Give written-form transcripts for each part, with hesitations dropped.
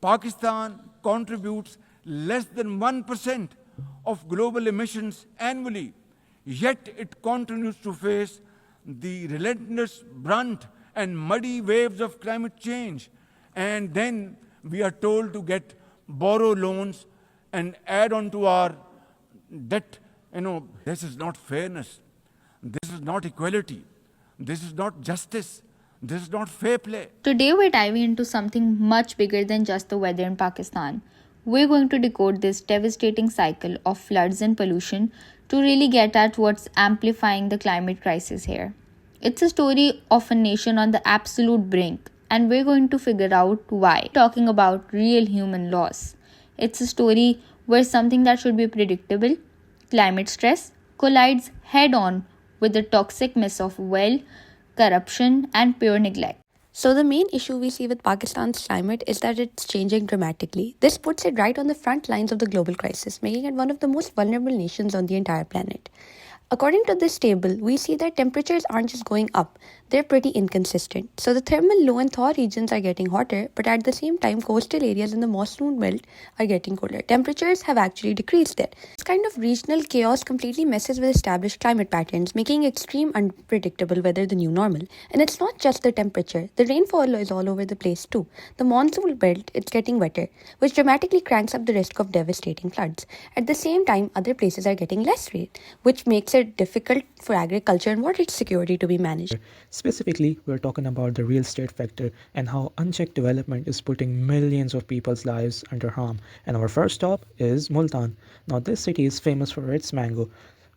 Pakistan contributes less than 1% of global emissions annually, yet it continues to face the relentless brunt and muddy waves of climate change. And then we are told to borrow loans and add on to our debt. This is not fairness. This is not equality. This is not justice. This is not fair play. Today, we're diving into something much bigger than just the weather in Pakistan. We're going to decode this devastating cycle of floods and pollution to really get at what's amplifying the climate crisis here. It's a story of a nation on the absolute brink, and we're going to figure out why. Talking about real human loss. It's a story where something that should be predictable, climate stress, collides head on with the toxic mess of corruption, and pure neglect. So the main issue we see with Pakistan's climate is that it's changing dramatically. This puts it right on the front lines of the global crisis, making it one of the most vulnerable nations on the entire planet. According to this table, we see that temperatures aren't just going up, they're pretty inconsistent. So the thermal low and thaw regions are getting hotter, but at the same time, coastal areas in the monsoon belt are getting colder. Temperatures have actually decreased there. This kind of regional chaos completely messes with established climate patterns, making extreme unpredictable weather the new normal. And it's not just the temperature, the rainfall is all over the place too. The monsoon belt, it's getting wetter, which dramatically cranks up the risk of devastating floods. At the same time, other places are getting less rain, which makes it difficult for agriculture and water security to be managed. Specifically, we're talking about the real estate factor and how unchecked development is putting millions of people's lives under harm. And our first stop is Multan. Now, this city is famous for its mango,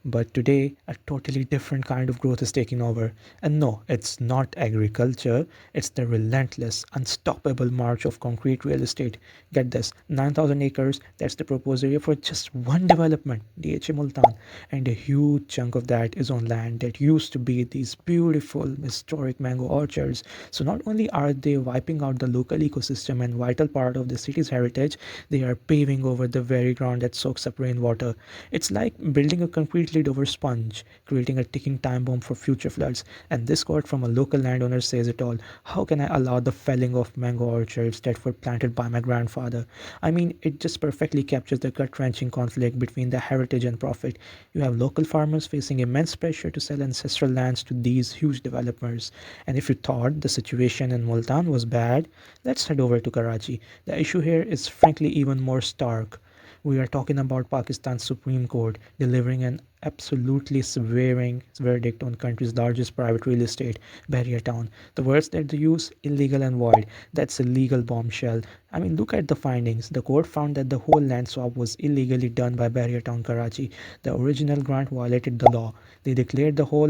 but today, a totally different kind of growth is taking over. And no, it's not agriculture, it's the relentless, unstoppable march of concrete real estate. Get this, 9,000 acres, that's the proposed area for just one development, DHA Multan. And a huge chunk of that is on land that used to be these beautiful, historic mango orchards. So not only are they wiping out the local ecosystem and vital part of the city's heritage, they are paving over the very ground that soaks up rainwater. It's like building a concrete lid over sponge, creating a ticking time bomb for future floods. And this quote from a local landowner says it all. How can I allow the felling of mango orchards that were planted by my grandfather? I mean, it just perfectly captures the gut-wrenching conflict between the heritage and profit. You have local farmers facing immense pressure to sell ancestral lands to these huge developers. And if you thought the situation in Multan was bad, let's head over to Karachi. The issue here is frankly even more stark. We are talking about Pakistan's Supreme Court delivering an absolutely severing verdict on country's largest private real estate, Bahria Town. The words that they use, illegal and void. That's a legal bombshell. I mean, look at the findings. The court found that the whole land swap was illegally done by Bahria Town, Karachi. The original grant violated the law. They declared the whole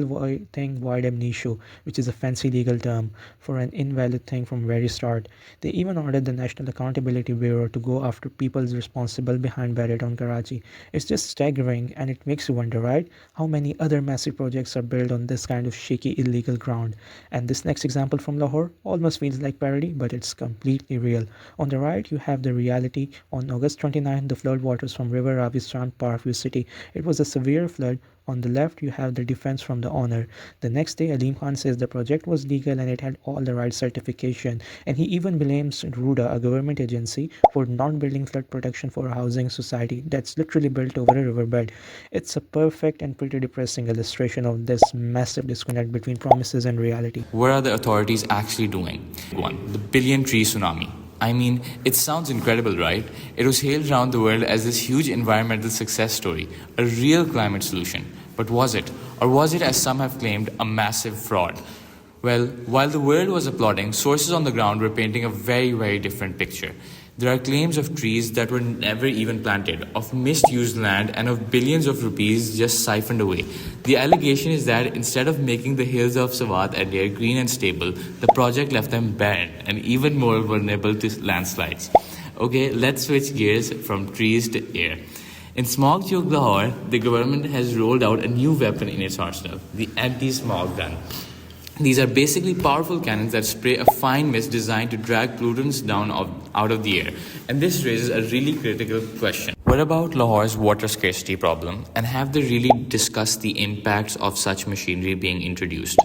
thing void ab initio, which is a fancy legal term for an invalid thing from very start. They even ordered the National Accountability Bureau to go after people responsible behind Bahria Town, Karachi. It's just staggering, and it makes you wonder, right? How many other massive projects are built on this kind of shaky illegal ground? And this next example from Lahore almost feels like parody, but it's completely real. On the right, you have the reality. On August 29, the flood waters from River Ravi struck Parkview City. It was a severe flood. On the left, you have the defense from the owner. The next day, Aleem Khan says the project was legal and it had all the right certification. And he even blames RUDA, a government agency, for not building flood protection for a housing society that's literally built over a riverbed. It's a perfect and pretty depressing illustration of this massive disconnect between promises and reality. What are the authorities actually doing? One, the billion tree tsunami. I mean, it sounds incredible, right? It was hailed around the world as this huge environmental success story, a real climate solution. But was it? Or was it, as some have claimed, a massive fraud? Well, while the world was applauding, sources on the ground were painting a very, very different picture. There are claims of trees that were never even planted, of misused land, and of billions of rupees just siphoned away. The allegation is that instead of making the hills of Swat and Air green and stable, the project left them barren and even more vulnerable to landslides. Okay, let's switch gears from trees to air. In smog-choked Lahore, the government has rolled out a new weapon in its arsenal, the anti-smog gun. These are basically powerful cannons that spray a fine mist designed to drag pollutants down out of the air. And this raises a really critical question. What about Lahore's water scarcity problem? And have they really discussed the impacts of such machinery being introduced?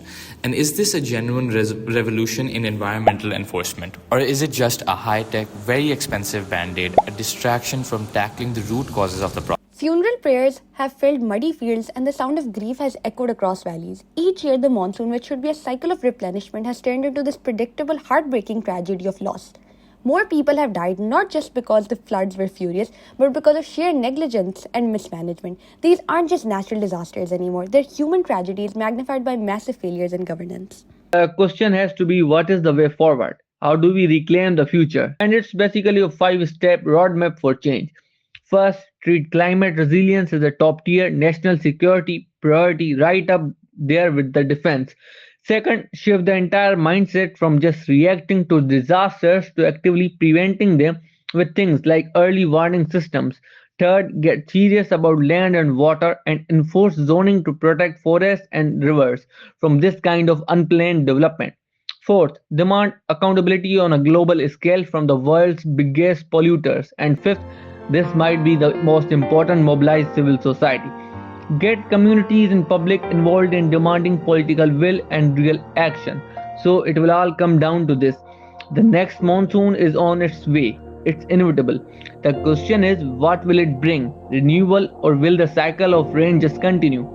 And is this a genuine revolution in environmental enforcement? Or is it just a high tech, very expensive band aid, a distraction from tackling the root causes of the problem? Funeral prayers have filled muddy fields and the sound of grief has echoed across valleys. Each year, the monsoon, which should be a cycle of replenishment, has turned into this predictable, heartbreaking tragedy of loss. More people have died not just because the floods were furious, but because of sheer negligence and mismanagement. These aren't just natural disasters anymore, they're human tragedies magnified by massive failures in governance. The question has to be, what is the way forward? How do we reclaim the future? And it's basically a 5-step roadmap for change. First, treat climate resilience as a top tier national security priority, right up there with the defense. Second, shift the entire mindset from just reacting to disasters to actively preventing them with things like early warning systems. Third, get serious about land and water and enforce zoning to protect forests and rivers from this kind of unplanned development. Fourth, demand accountability on a global scale from the world's biggest polluters. And fifth, this might be the most important, mobilize civil society. Get communities and public involved in demanding political will and real action. So it will all come down to this. The next monsoon is on its way. It's inevitable. The question is, what will it bring? Renewal, or will the cycle of rain just continue?